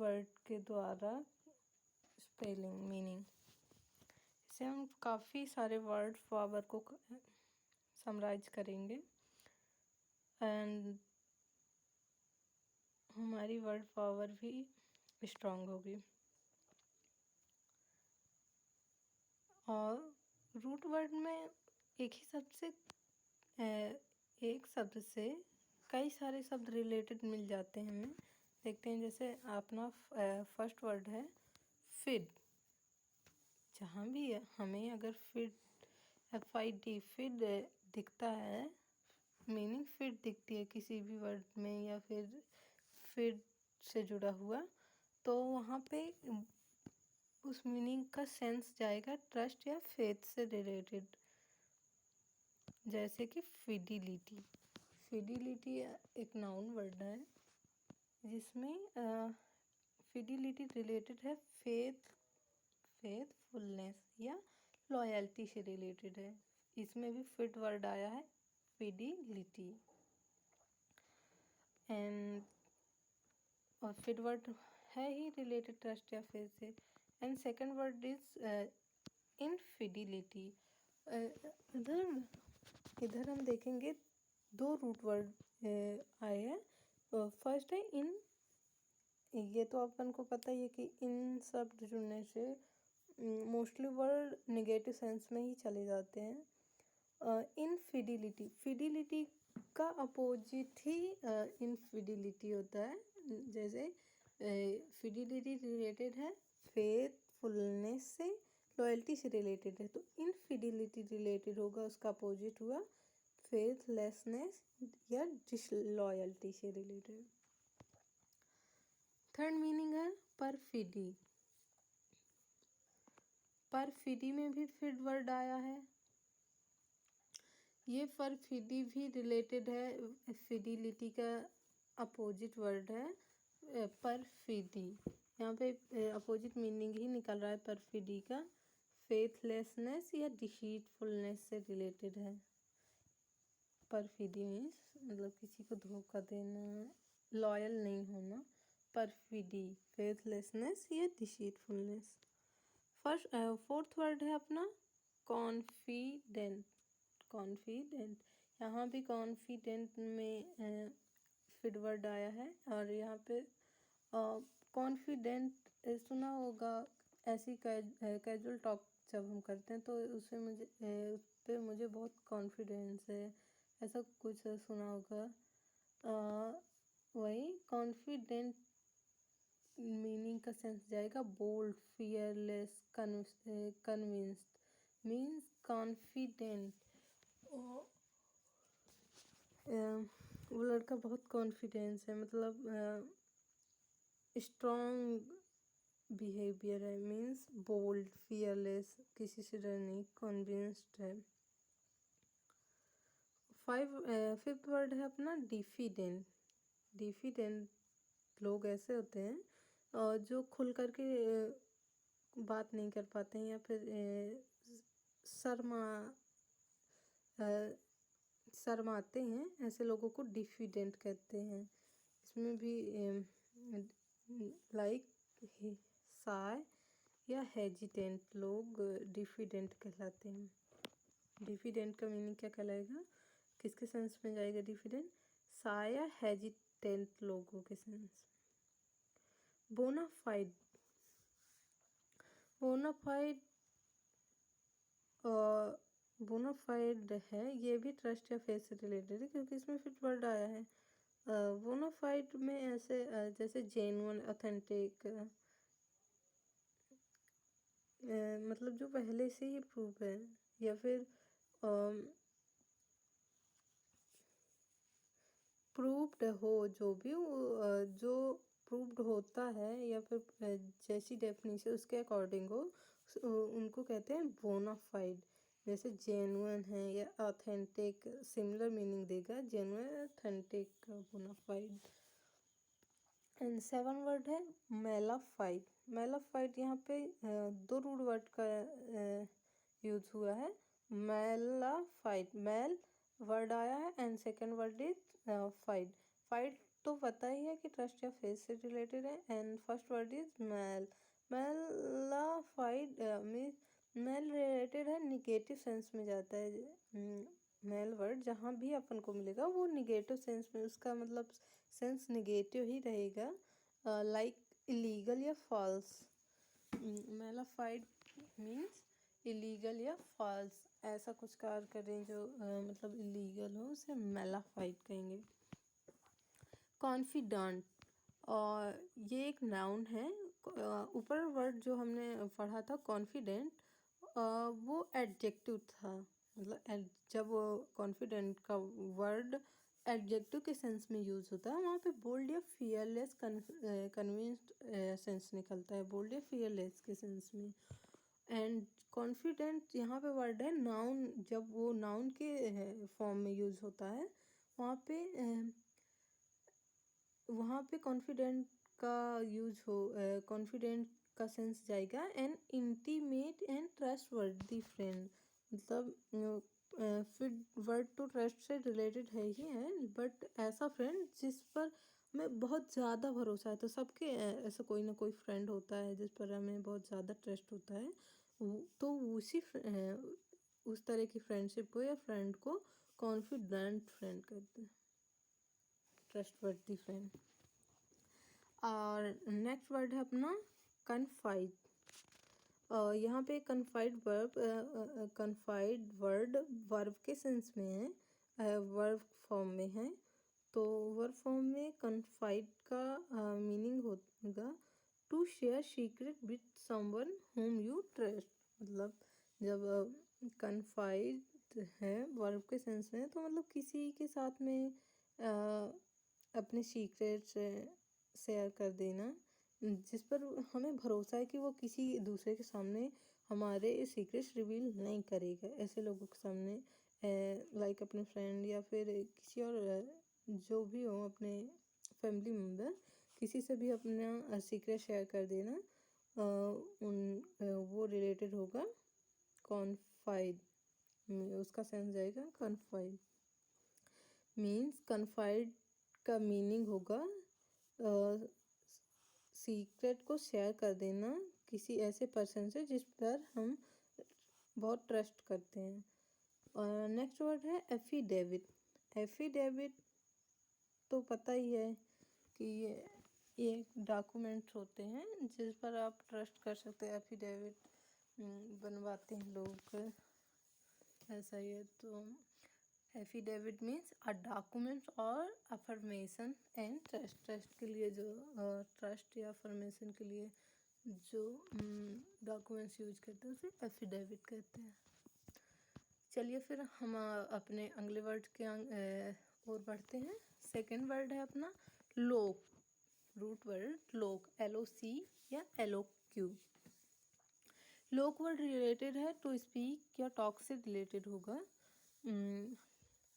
Word के द्वारा spelling meaning. इसे हम काफ़ी सारे वर्ड पावर को समराइज करेंगे एंड हमारी वर्ड पावर भी स्ट्रांग होगी। और रूट वर्ड में एक ही शब्द से एक शब्द से कई सारे शब्द रिलेटेड मिल जाते हैं हमें। देखते हैं, जैसे अपना फर्स्ट वर्ड है फिड। जहाँ भी हमें अगर फिड FID फिड दिखता है, मीनिंग फिड दिखती है किसी भी वर्ड में या फिर फिड से जुड़ा हुआ, तो वहाँ पे उस मीनिंग का सेंस जाएगा ट्रस्ट या फेथ से रिलेटेड। जैसे कि फिडिलिटी। फिडिलिटी एक नाउन वर्ड है जिसमें फिडिलिटी रिलेटेड है फेथफुलनेस या लॉयल्टी से रिलेटेड है। इसमें भी फिड वर्ड आया है, फिडिलिटी। एंड और फिड वर्ड है ही रिलेटेड ट्रस्ट या फेथ से। And second word is infidelity. इधर हम देखेंगे दो रूट वर्ड आए हैं। फर्स्ट है इन। ये तो अपन को पता ही है कि इन शब्द जुड़ने से मोस्टली वर्ड नेगेटिव सेंस में ही चले जाते हैं। इनफिडिलिटी, फिडिलिटी का अपोजिट ही इनफिडिलिटी होता है। जैसे फिडिलिटी रिलेटेड है फेथफुलनेस से, लॉयल्टी से रिलेटेड है, तो इनफिडिलिटी रिलेटेड होगा, उसका अपोजिट हुआ फेथलेसनेस या डिसलॉयल्टी से रिलेटेड। थर्ड मीनिंग है परफिडी। परफिडी में भी फिड वर्ड आया है। ये परफिडी भी रिलेटेड है, फिडिलिटी का अपोजिट वर्ड है परफिडी। यहाँ पे अपोजिट मीनिंग ही निकल रहा है परफिडी का, फेथलेसनेस या डिसीटफुलनेस से रिलेटेड है। परफिडी मीन्स मतलब किसी को धोखा देना, लॉयल नहीं होना। परफिडी फेथलेसनेस या डिसीटफुलनेस। फोर्थ वर्ड है अपना कॉन्फिडेंट। कॉन्फिडेंट, यहाँ भी कॉन्फिडेंट में फिड वर्ड आया है। और यहाँ पे कॉन्फिडेंट सुना होगा, ऐसी कैजुअल टॉक जब हम करते हैं तो उससे मुझे उस पे मुझे बहुत कॉन्फिडेंस है, ऐसा कुछ सुना होगा। वही कॉन्फिडेंट मीनिंग का सेंस जाएगा bold, fearless, convinced. Means confident, वो लड़का बहुत कॉन्फिडेंस है, मतलब स्ट्रॉन्ग बिहेवियर है। मीन्स बोल्ड, फियरलेस, किसी से डर नहीं, कन्विंस्ड है। फिफ्थ वर्ड है अपना डिफिडेंट। डिफिडेंट लोग ऐसे होते हैं जो खुल करके बात नहीं कर पाते हैं या फिर शर्माते हैं, ऐसे लोगों को डिफिडेंट कहते हैं। इसमें भी लाइक शाय या हेजिटेंट लोग डिफिडेंट कहलाते हैं। डिफिडेंट का मीनिंग क्या कहलाएगा, किसके सेंस में जाएगा डिफिडेंट, शाय या हेजिटेंट लोगों के सेंस। बोनाफाइड। बोनाफाइड बोनाफाइड है, ये भी ट्रस्ट या फेथ से रिलेटेड है क्योंकि इसमें फिट वर्ड आया है। बोनाफाइड में ऐसे जैसे जेन्युइन, ऑथेंटिक, मतलब जो पहले से ही प्रूफ है, या फिर प्रूव्ड हो, जो भी जो प्रूव्ड होता है या फिर जैसी डेफिनेशन उसके अकॉर्डिंग हो, उनको कहते हैं बोनाफाइड। जैसे जेन्युइन है या ऑथेंटिक, सिमिलर मीनिंग देगा, genuine, authentic, bonafide. And seven word है मेलाफाइड। मेलाफाइड यहाँ पे दो रूट वर्ड का यूज हुआ है। मेलाफाइड, मेल वर्ड आया है and second word is FIDE. FIDE तो पता ही है कि ट्रस्ट या फेथ से रिलेटेड है। And first word is mal. Malafide mean mal related है, निगेटिव सेंस में जाता है। मैल वर्ड जहाँ भी अपन को मिलेगा वो निगेटिव सेंस में, उसका मतलब सेंस निगेटिव ही रहेगा, लाइक इलीगल या फॉल्स। मैलाफाइड मीन्स इलीगल या फॉल्स, ऐसा कुछ कार्य करें जो मतलब इलीगल हो उसे मैलाफाइड कहेंगे। कॉन्फिडेंट, और ये एक नाउन है। ऊपर वर्ड जो हमने पढ़ा था कॉन्फिडेंट, वो एडजेक्टिव था। मतलब जब कॉन्फिडेंट का वर्ड एडजेक्टिव के सेंस में यूज होता है वहाँ पे बोल्ड या फियरलेस कन्विंस्ड सेंस निकलता है, बोल्ड या फियरलेस के सेंस में। एंड कॉन्फिडेंट यहाँ पे वर्ड है नाउन, जब वो नाउन के फॉर्म में यूज होता है वहाँ पे कॉन्फिडेंट का यूज हो, कॉन्फिडेंट का सेंस जाएगा। एन इंटीमेट एंड ट्रस्ट वर्दी फ्रेंड, मतलब फिर वर्ड तो ट्रस्ट से रिलेटेड है ही है, बट ऐसा फ्रेंड जिस पर हमें बहुत ज़्यादा भरोसा है। तो सबके ऐसा कोई ना कोई फ्रेंड होता है जिस पर हमें बहुत ज़्यादा ट्रस्ट होता है, तो उस तरह की फ्रेंडशिप को या फ्रेंड को कॉन्फिडेंट फ्रेंड कहते हैं, ट्रस्टवर्दी फ्रेंड। और नेक्स्ट वर्ड है अपना कन्फाइड। यहाँ पे कन्फाइड वर्ड वर्ब के सेंस में है, वर्ब फॉर्म में है। तो वर्ब फॉर्म में कन्फाइड का मीनिंग होगा to share secret with someone whom you trust. मतलब जब कन्फाइड है वर्ब के सेंस में, तो मतलब किसी के साथ में अपने सीक्रेट्स शेयर कर देना जिस पर हमें भरोसा है कि वो किसी दूसरे के सामने हमारे सीक्रेट्स रिवील नहीं करेगा। ऐसे लोगों के सामने लाइक अपने फ्रेंड या फिर किसी और जो भी हो, अपने फैमिली मेम्बर, किसी से भी अपना सीक्रेट शेयर कर देना, वो रिलेटेड होगा कॉन्फाइड, उसका सेंस जाएगा कन्फाइड। मीन्स कन्फाइड का मीनिंग होगा सीक्रेट को शेयर कर देना किसी ऐसे पर्सन से जिस पर हम बहुत ट्रस्ट करते हैं। और नेक्स्ट वर्ड है एफिडेविट। एफिडेविट तो पता ही है कि ये डॉक्यूमेंट्स होते हैं जिस पर आप ट्रस्ट कर सकते हैं। एफिडेविट बनवाते हैं लोग, ऐसा ही है। तो एफिडेविट मीन्स अ डॉक्यूमेंट और अफर्मेशन एंड ट्रस्ट। ट्रस्ट के लिए जो ट्रस्ट या अफर्मेशन के लिए जो डॉक्यूमेंट्स यूज करते हैं उसे एफिडेविट कहते हैं। चलिए फिर हम अपने अगले वर्ड के और बढ़ते हैं। सेकंड वर्ड है अपना लोक। रूट वर्ड लोक, LOC या LOQ। लोक वर्ड रिलेटेड है टू स्पीक या टॉक से रिलेटेड होगा,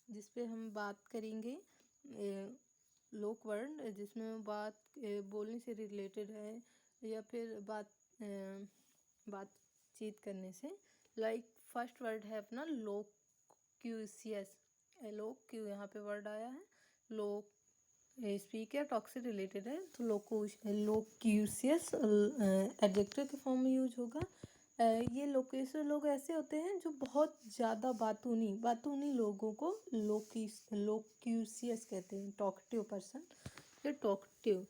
जिस पे हम बात करेंगे। लोक वर्ड जिसमें बात बोलने से रिलेटेड है या फिर बातचीत करने से। लाइक फर्स्ट वर्ड है अपना लोक्यूसियस, LOQ यहाँ पे वर्ड आया है। लोक स्पीक या टॉक से रिलेटेड है, तो लोक्यूसियस एडजेक्टिव के फॉर्म में यूज होगा। ये लोकेशन लोग ऐसे होते हैं जो बहुत ज़्यादा बातूनी लोगों को लोक्यूसियस कहते हैं, टॉकटिव पर्सन या टॉकटिव,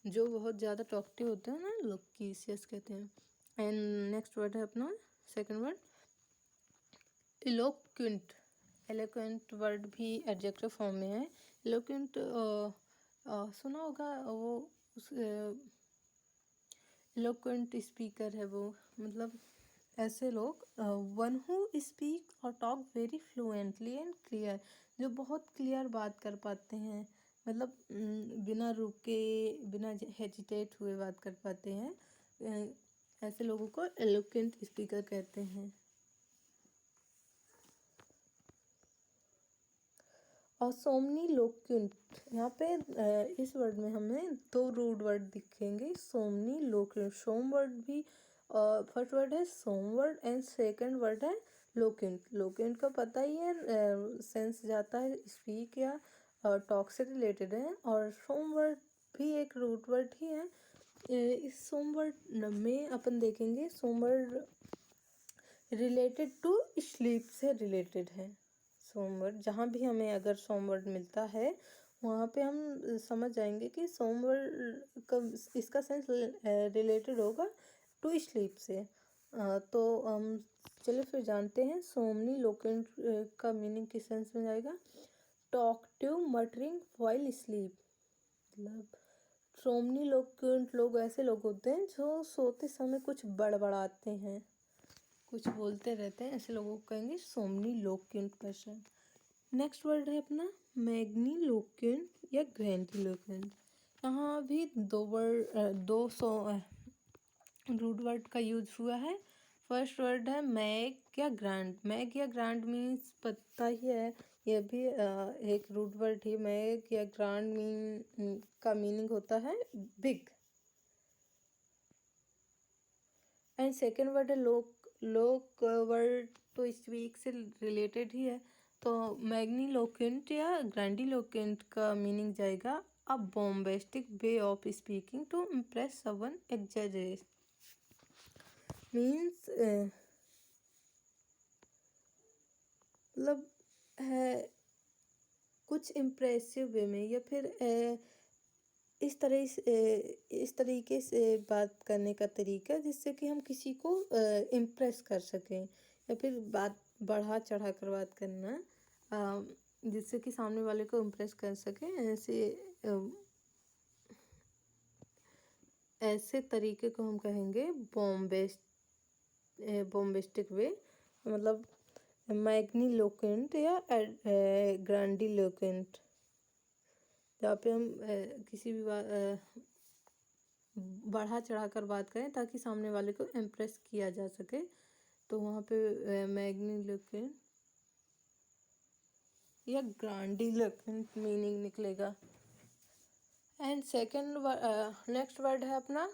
जो बहुत ज़्यादा टॉकटिव होते हैं ना, लोक्यूसियस कहते हैं। एंड नेक्स्ट वर्ड है अपना second word eloquent. Eloquent word भी एडजेक्टिव फॉर्म में है। इलोक्वेंट सुना होगा, वो उस इलोक्वेंट स्पीकर है वो, मतलब ऐसे लोग वन हु स्पीक और talk very fluently and clear, जो बहुत क्लियर बात कर पाते हैं, मतलब बिना रुके बिना हेजिटेट हुए बात कर पाते हैं। ऐसे लोगों को एलोक्वेंट स्पीकर कहते हैं। और सोमनीलोक्वेंट, यहाँ पे इस वर्ड में हमें दो रूट वर्ड दिखेंगे, सोमनीलोक्वेंट। सोम वर्ड भी फर्स्ट वर्ड है सोम वर्ड एंड सेकंड वर्ड है लोक्वेंट। लोक्वेंट का पता ही है, सेंस जाता है स्पीक या टॉक से रिलेटेड है। और सोम वर्ड भी एक रूट वर्ड ही है। इस सोम वर्ड में अपन देखेंगे सोम वर्ड रिलेटेड टू स्लीप से रिलेटेड है। सोम वर्ड जहाँ भी हमें अगर सोम वर्ड मिलता है वहाँ पे हम समझ जाएंगे कि सोम वर्ड का इसका सेंस रिलेटेड होगा टू स्लीप से। तो हम चलिए फिर जानते हैं सोमनी लोकेंट का मीनिंग किस सेंस में जाएगा। टॉकटिव मटरिंग व्हाइल स्लीप, मतलब सोमनी लोग ऐसे लोग होते हैं जो सोते समय कुछ बड़बड़ाते हैं, कुछ बोलते रहते हैं, ऐसे लोगों को कहेंगे सोमनी लोक्यूंट पर्सन। नेक्स्ट वर्ड है अपना मैग्नी लोक्यूंट या ग्रैंडी लोक्यूंट। यहाँ भी दो रूट वर्ड का यूज हुआ है। फर्स्ट वर्ड है मैग या ग्रांड। मैग या ग्रांड मीन्स पता ही है, यह भी एक रूट वर्ड ही। मैग या ग्रांड का मीनिंग होता है बिग। एंड सेकेंड वर्ड है लोक वर्ड, तो इस वीक से रिलेटेड ही है। तो मैग्नी लोक्यूंट या ग्रैंडी लोक्यूंट का मीनिंग जाएगा a bombastic way of speaking to impress someone, exaggerate means मतलब है कुछ इम्प्रेसिव वे में, या फिर इस तरीके से बात करने का तरीका जिससे कि हम किसी को इम्प्रेस कर सकें, या फिर बात बढ़ा चढ़ा कर बात करना जिससे कि सामने वाले को इम्प्रेस कर सकें। ऐसे तरीके को हम कहेंगे बॉम्बेस्टिक वे, मतलब मैग्नीलोक्वेंट या ग्रैंडिलोक्वेंट, जहाँ पे हम किसी भी बढ़ा चढ़ा कर बात करें ताकि सामने वाले को इम्प्रेस किया जा सके, तो वहाँ पे मैग्नीलोक्वेंट या ग्रैंडिलोक्वेंट मीनिंग निकलेगा। एंड सेकेंड नेक्स्ट वर्ड है अपना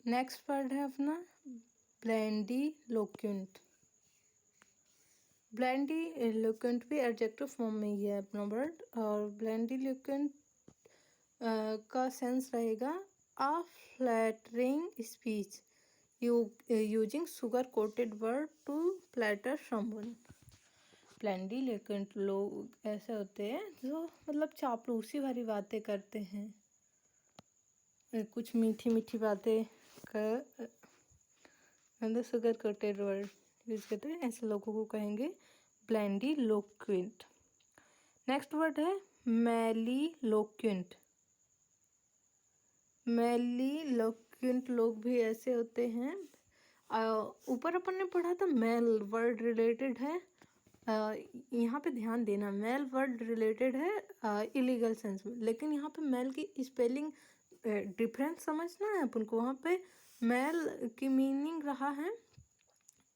नेक्स्ट वर्ड है अपना ब्लैंडीलोक्वेंट। ब्लैंडीलोक्वेंट भी एडजेक्टिव फॉर्म में ही है अपना वर्ड। और ब्लैंडीलोक्वेंट का सेंस रहेगा a flattering speech using sugar coated word to flatter someone. Blandiloquent लोग ऐसे होते हैं जो मतलब चापलूसी भरी बातें करते हैं, कुछ मीठी मीठी बातें कर अंदर शुगर कोटेड वर्ड यूज करते हैं, ऐसे लोगों को कहेंगे ब्लैंडीलोक्वेंट। नेक्स्ट वर्ड है मैलीलोक्वेंट। मैलीलोक्वेंट लोग भी ऐसे होते हैं, ऊपर अपन ने पढ़ा था मेल वर्ड रिलेटेड है, यहाँ पे ध्यान देना मेल वर्ड रिलेटेड है इलीगल सेंस में, लेकिन यहाँ पे मेल की स्पेलिंग डिफरेंस समझना है अपन को। वहाँ पे मेल की मीनिंग रहा है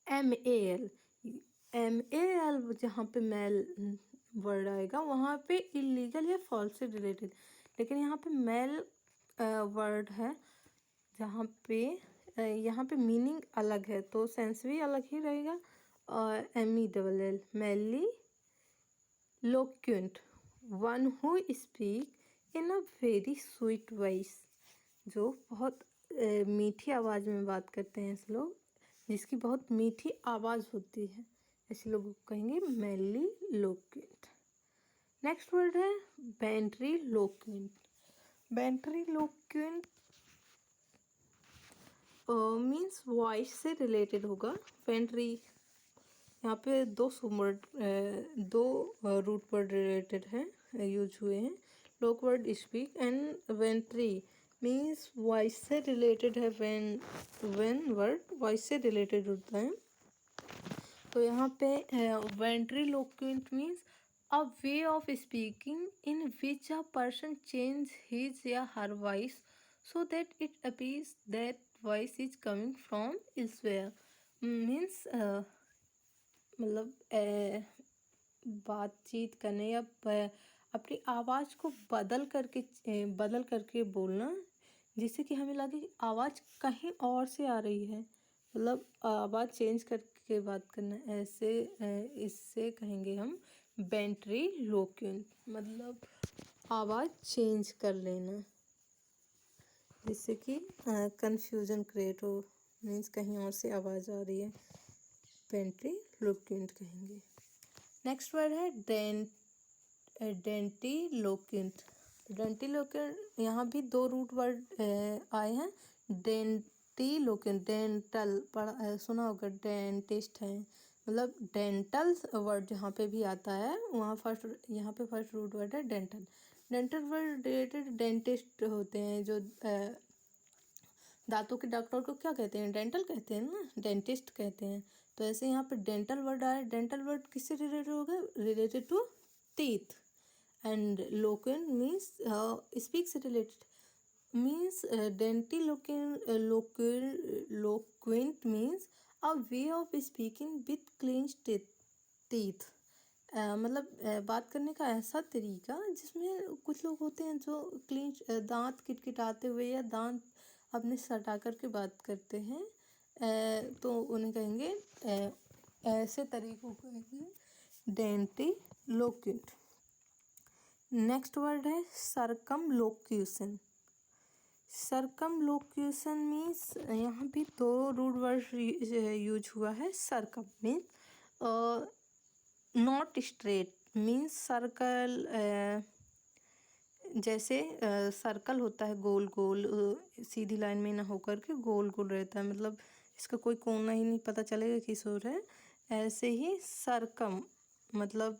MAL। जहाँ पे मेल वर्ड आएगा वहाँ पे इलीगल या फॉल्स से रिलेटेड, लेकिन यहाँ पे मेल वर्ड है जहाँ पे यहाँ पे मीनिंग अलग है तो सेंस भी अलग ही रहेगा। और MELL melliloquent one who speak in a very sweet voice, जो बहुत मीठी आवाज़ में बात करते हैं ऐसे लोग, जिसकी बहुत मीठी आवाज़ होती है, ऐसे लोगों को कहेंगे मैली लोक्वेंट। नेक्स्ट वर्ड है ventriloquent. Ventriloquent means voice से रिलेटेड होगा। वेंट्री यहाँ पे दो रूट वर्ड रिलेटेड हैं यूज हुए हैं, loqu word speak and ventri means voice से रिलेटेड है। वेन वर्ड वॉइस से रिलेटेड होता है, तो यहाँ पे ventriloquent means a way of speaking in which a person change his या her voice so that it appears that voice is coming from elsewhere, means मतलब बातचीत करने या अपनी आवाज़ को बदल करके बोलना, जिससे कि हमें लगे कि आवाज़ कहीं और से आ रही है, मतलब आवाज़ चेंज करके बात करना। ऐसे इससे कहेंगे हम वेंट्रीलोक्विंट, मतलब आवाज़ चेंज कर लेना, जिससे कि कंफ्यूजन क्रिएट हो, मीन्स कहीं और से आवाज़ आ रही है, वेंट्रीलोक्विंट कहेंगे। नेक्स्ट वर्ड है डेंटिलोक्विंट। डेंटिलोक्विंट, यहाँ भी दो रूट वर्ड आए हैं। डेंटिलोक्विंट, डेंटल पढ़ा सुना होगा, डेंटिस्ट है, मतलब डेंटल वर्ड जहाँ पे भी आता है वहाँ यहाँ पे फर्स्ट रूट वर्ड है dental. Dental word related dentist होते हैं, जो दांतों के डॉक्टर को क्या कहते हैं, डेंटल कहते हैं ना, डेंटिस्ट कहते हैं। तो ऐसे यहाँ पे डेंटल वर्ड आया। डेंटल वर्ड किससे रिलेटेड हो गया, related to teeth. And loquent means speak से related, means loquent means a way of speaking with clenched teeth. मतलब बात करने का ऐसा तरीका जिसमें कुछ लोग होते हैं जो क्लींच दांत किटकिटाते हुए या दांत अपने सटा करके बात करते हैं, तो उन्हें कहेंगे ऐसे तरीकों को कहेंगे डेंटिलोक्विंट। नेक्स्ट वर्ड है सर्कमलोक्यूशन। सर्कमलोक्यूशन मीन्स यहाँ भी दो रूट वर्ड यूज हुआ है। Circum means not straight, means circle, जैसे सर्कल होता है गोल गोल, सीधी लाइन में ना होकर के गोल गोल रहता है, मतलब इसका कोई कोना ही नहीं पता चलेगा किस ओर है। ऐसे ही सर्कम मतलब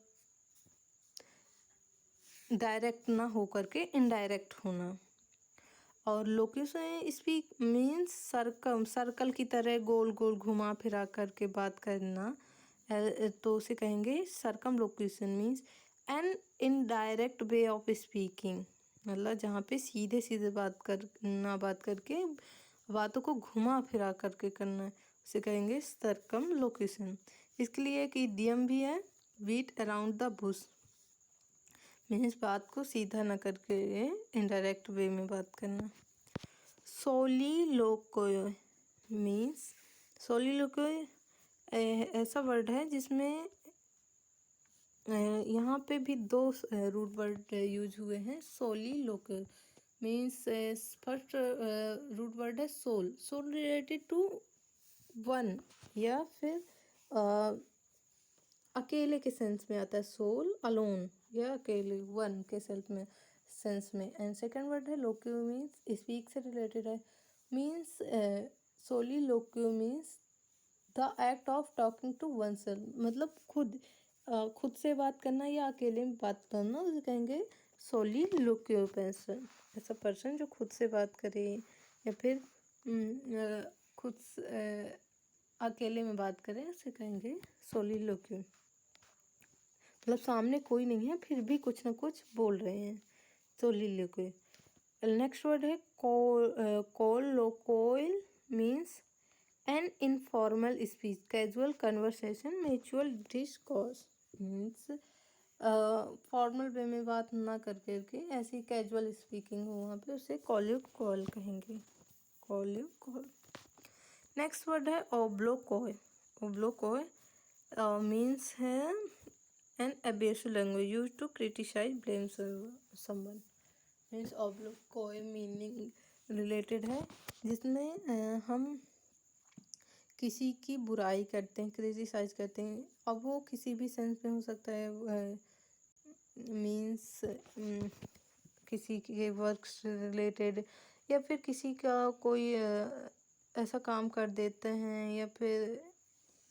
डायरेक्ट ना होकर के इनडायरेक्ट होना। और लोकेशन स्पीक मीन्स सर्कल की तरह गोल गोल घुमा फिरा करके बात करना, तो उसे कहेंगे circum location means an indirect way of speaking, मतलब जहाँ पे सीधे सीधे बात करके बातों को घुमा फिरा करके करना, उसे कहेंगे सर्कम लोकेशन। इसके लिए एक इडियम भी है, beat around the bush, means बात को सीधा न करके इनडायरेक्ट वे में बात करना। सोलिलोक्य मीन्स, सोलिलोक्य ऐसा वर्ड है जिसमें यहाँ पे भी दो रूट वर्ड यूज हुए हैं। Soliloquy means first root word है sol, sol related to one, या फिर अकेले के सेंस में आता है, सोल अलोन या अकेले, वन के सेंस में। एंड सेकंड वर्ड है लोक्यू मीन्स स्पीक से रिलेटेड है, means soliloquy means the act of talking to oneself, मतलब खुद से बात करना या अकेले में बात करना, उसे कहेंगे सोलिलोक्यू पर्सन। ऐसा पर्सन जो खुद से बात करे या फिर खुद अकेले में बात करें, उसे कहेंगे सोलिलोक्यू। मतलब सामने कोई नहीं है फिर भी कुछ ना कुछ बोल रहे हैं, सोलिलोक्यू। नेक्स्ट वर्ड है colloquial means an informal speech, casual conversation, mutual discourse, means formal way में बात ना करके ऐसी कैजुअल स्पीकिंग हो वहाँ पे, उसे कोलोक्वियल कहेंगे, कोलोक्वियल। नेक्स्ट वर्ड है ओब्लोक्वॉय। ओब्लोक्वॉय मीन्स है an abusive language use to criticise blame someone, means obloquy meaning related है जिसमें हम किसी की बुराई करते हैं, क्रिटिसाइज करते हैं। अब वो किसी भी सेंस में हो सकता है, मीन्स किसी के वर्क से रिलेटेड, या फिर किसी का कोई ऐसा काम कर देते हैं, या फिर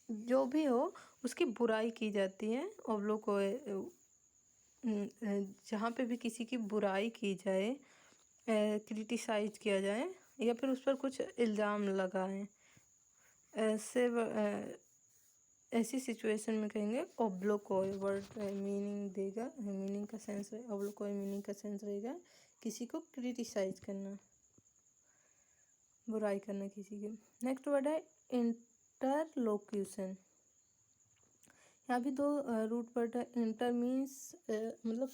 जो भी हो उसकी बुराई की जाती है। और लोग को जहाँ पे भी किसी की बुराई की जाए, क्रिटिसाइज किया जाए, या फिर उस पर कुछ इल्ज़ाम लगाएं, ऐसी सिचुएशन में कहेंगे ओब्लोक्वॉय। वर्ड मीनिंग देगा, मीनिंग का सेंस है, ओब्लोक्वॉय मीनिंग का सेंस रहेगा किसी को क्रिटिसाइज करना, बुराई करना किसी की। नेक्स्ट वर्ड है इंटरलोक्यूशन। यहाँ भी दो रूट वर्ड है। इंटर मीन्स मतलब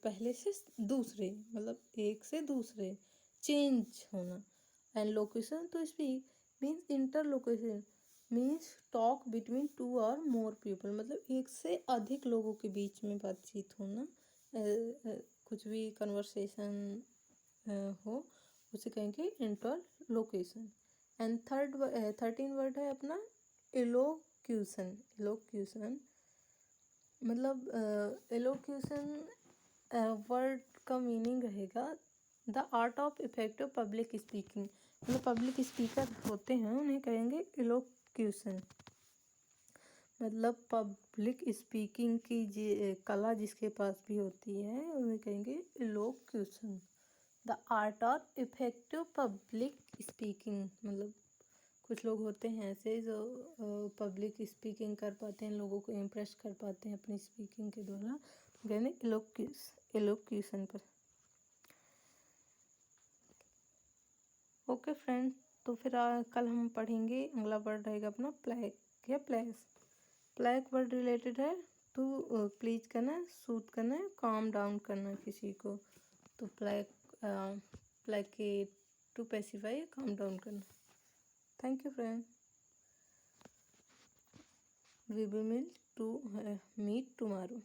पहले से दूसरे, मतलब एक से दूसरे चेंज होना। And locution to speak means interlocution means talk between two और मोर पीपल, मतलब एक से अधिक लोगों के बीच में बातचीत होना। कुछ भी कन्वर्सेशन हो उसे कहेंगे इंटरलोकेशन। एंड 13 वर्ड है अपना एलोक्यूशन। एलोक्यूशन मतलब एलोक्यूशन वर्ड का मीनिंग रहेगा the art of effective public speaking, मतलब पब्लिक स्पीकर होते हैं उन्हें कहेंगे एलोक्यूशन। मतलब पब्लिक स्पीकिंग की कला जिसके पास भी होती है उन्हें कहेंगे elocution. The art of effective public speaking, मतलब कुछ लोग होते हैं ऐसे जो पब्लिक स्पीकिंग कर पाते हैं, लोगों को इम्प्रेस कर पाते हैं अपनी स्पीकिंग के द्वारा, यानी एलोक्यूशन पर। ओके फ्रेंड, तो फिर कल हम पढ़ेंगे, अगला वर्ड रहेगा अपना प्लैग या प्लेस। प्लैग वर्ड रिलेटेड है टू प्लीज करना, सूट करना, काम डाउन करना किसी को। तो placate to pacify, calm down करना। Thank you friend, we will meet tomorrow.